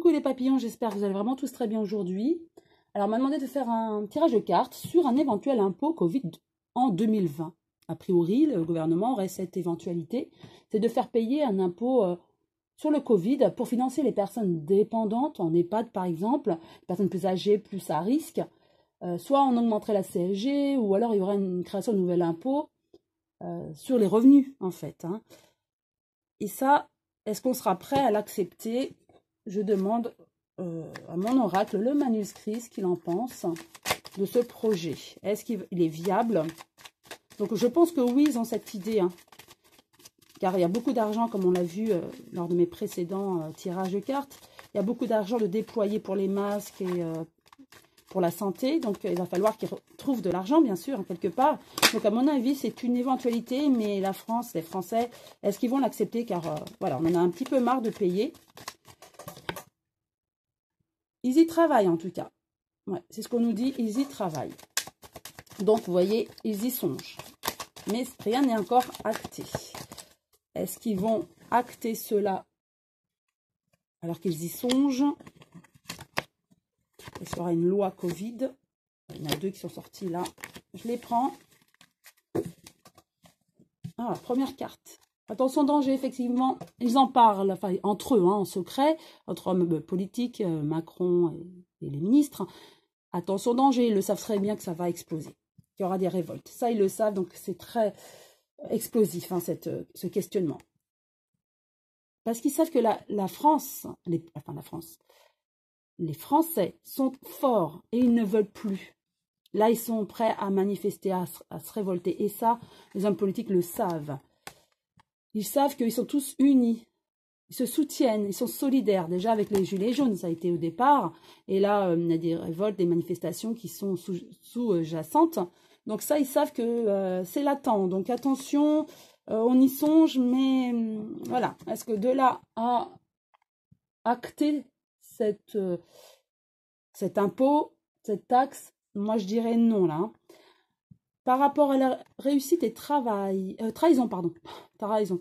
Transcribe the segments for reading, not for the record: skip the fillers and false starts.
Coucou les papillons, j'espère que vous allez vraiment tous très bien aujourd'hui. Alors, on m'a demandé de faire un tirage de cartes sur un éventuel impôt Covid en 2020. A priori, le gouvernement aurait cette éventualité, c'est de faire payer un impôt sur le Covid pour financer les personnes dépendantes, en EHPAD par exemple, les personnes plus âgées, plus à risque. Soit on augmenterait la CSG, ou alors il y aurait une création de nouvel impôt sur les revenus, en fait. Hein. Et ça, est-ce qu'on sera prêt à l'accepter? Je demande à mon oracle, le manuscrit, ce qu'il en pense de ce projet. Est-ce qu'il est viable? Donc je pense que oui, ils ont cette idée, hein, car il y a beaucoup d'argent, comme on l'a vu lors de mes précédents tirages de cartes. Il y a beaucoup d'argent de déployer pour les masques et pour la santé. Donc il va falloir qu'ils trouvent de l'argent, bien sûr, quelque part. Donc à mon avis, c'est une éventualité, mais la France, les Français, est-ce qu'ils vont l'accepter? Car voilà, on en a un petit peu marre de payer. Ils y travaillent en tout cas. Ouais, c'est ce qu'on nous dit, ils y travaillent. Donc, vous voyez, ils y songent. Mais rien n'est encore acté. Est-ce qu'ils vont acter cela alors qu'ils y songent? Est-ce qu'il y aura une loi Covid? Il y en a deux qui sont sortis là. Je les prends. Ah, première carte. Attention, danger, effectivement. Ils en parlent, enfin, entre eux, hein, en secret, entre hommes politiques, Macron et les ministres. Attention, danger, ils le savent très bien que ça va exploser. Il y aura des révoltes. Ça, ils le savent, donc c'est très explosif, hein, ce questionnement. Parce qu'ils savent que la France, les Français sont forts et ils ne veulent plus. Là, ils sont prêts à manifester, à se révolter. Et ça, les hommes politiques le savent. Ils savent qu'ils sont tous unis. Ils se soutiennent, ils sont solidaires. Déjà avec les gilets jaunes, ça a été au départ. Et là, il y a des révoltes, des manifestations qui sont sous-jacentes. Donc ça, ils savent que c'est latent. Donc attention, on y songe, mais voilà. Est-ce que de là à acter cet impôt, cette taxe, moi je dirais non là. Hein. Par rapport à la réussite et trahison, pardon. Trahison,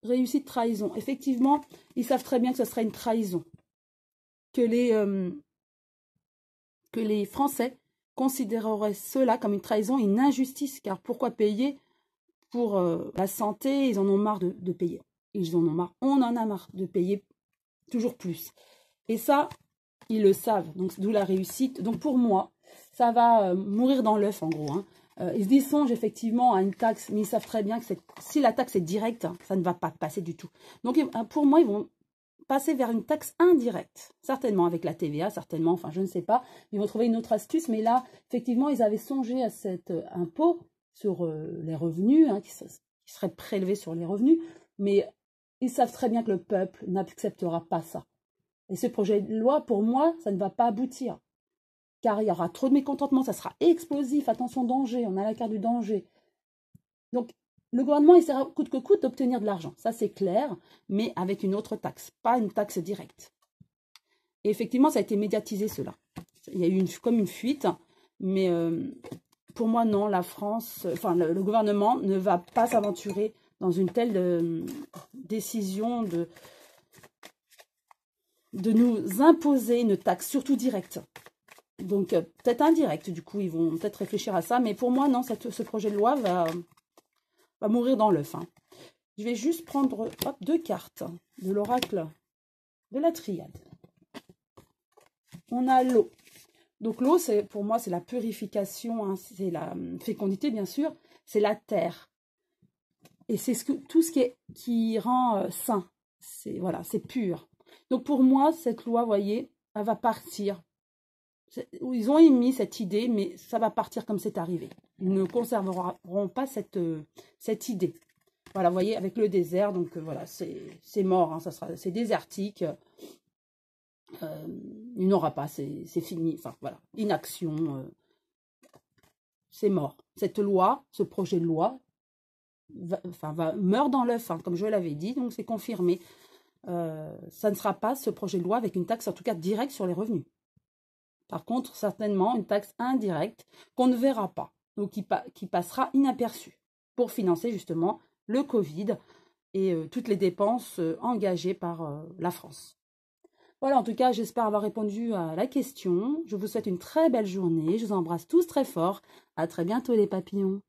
réussite, trahison. Effectivement, ils savent très bien que ce serait une trahison. Que les Français considéreraient cela comme une trahison, une injustice. Car pourquoi payer pour la santé? Ils en ont marre de payer. Ils en ont marre. On en a marre de payer toujours plus. Et ça, ils le savent. Donc, d'où la réussite. Donc, pour moi, ça va mourir dans l'œuf, en gros. Hein. Ils y songent effectivement à une taxe, mais ils savent très bien que si la taxe est directe, ça ne va pas passer du tout. Donc, pour moi, ils vont passer vers une taxe indirecte. Certainement avec la TVA, certainement, enfin, je ne sais pas. Ils vont trouver une autre astuce, mais là, effectivement, ils avaient songé à cet impôt sur les revenus, hein, qui serait prélevé sur les revenus, mais ils savent très bien que le peuple n'acceptera pas ça. Et ce projet de loi, pour moi, ça ne va pas aboutir. Car il y aura trop de mécontentement, ça sera explosif, attention, danger, on a la carte du danger. Donc, le gouvernement essaiera coûte que coûte d'obtenir de l'argent, ça c'est clair, mais avec une autre taxe, pas une taxe directe. Et effectivement, ça a été médiatisé cela. Il y a eu comme une fuite, mais pour moi, non, la France, enfin le gouvernement ne va pas s'aventurer dans une telle décision de nous imposer une taxe, surtout directe. Donc, peut-être indirect, du coup, ils vont peut-être réfléchir à ça. Mais pour moi, non, ce projet de loi va mourir dans l'œuf. Hein. Je vais juste prendre deux cartes de l'oracle de la triade. On a l'eau. Donc, l'eau, pour moi, c'est la purification, hein, c'est la fécondité, bien sûr. C'est la terre. Et c'est tout ce qui rend sain. Voilà, c'est pur. Donc, pour moi, cette loi, vous voyez, elle va partir. Ils ont émis cette idée, mais ça va partir comme c'est arrivé. Ils ne conserveront pas cette idée. Voilà, vous voyez, avec le désert, donc voilà, c'est mort, hein, c'est désertique. Il n'aura pas, c'est fini. Enfin, voilà, inaction, c'est mort. Cette loi, ce projet de loi, meurt dans l'œuf, hein, comme je l'avais dit, donc c'est confirmé. Ça ne sera pas ce projet de loi avec une taxe, en tout cas directe sur les revenus. Par contre, certainement, une taxe indirecte qu'on ne verra pas, donc qui passera inaperçue pour financer justement le Covid et toutes les dépenses engagées par la France. Voilà, en tout cas, j'espère avoir répondu à la question. Je vous souhaite une très belle journée. Je vous embrasse tous très fort. À très bientôt les papillons.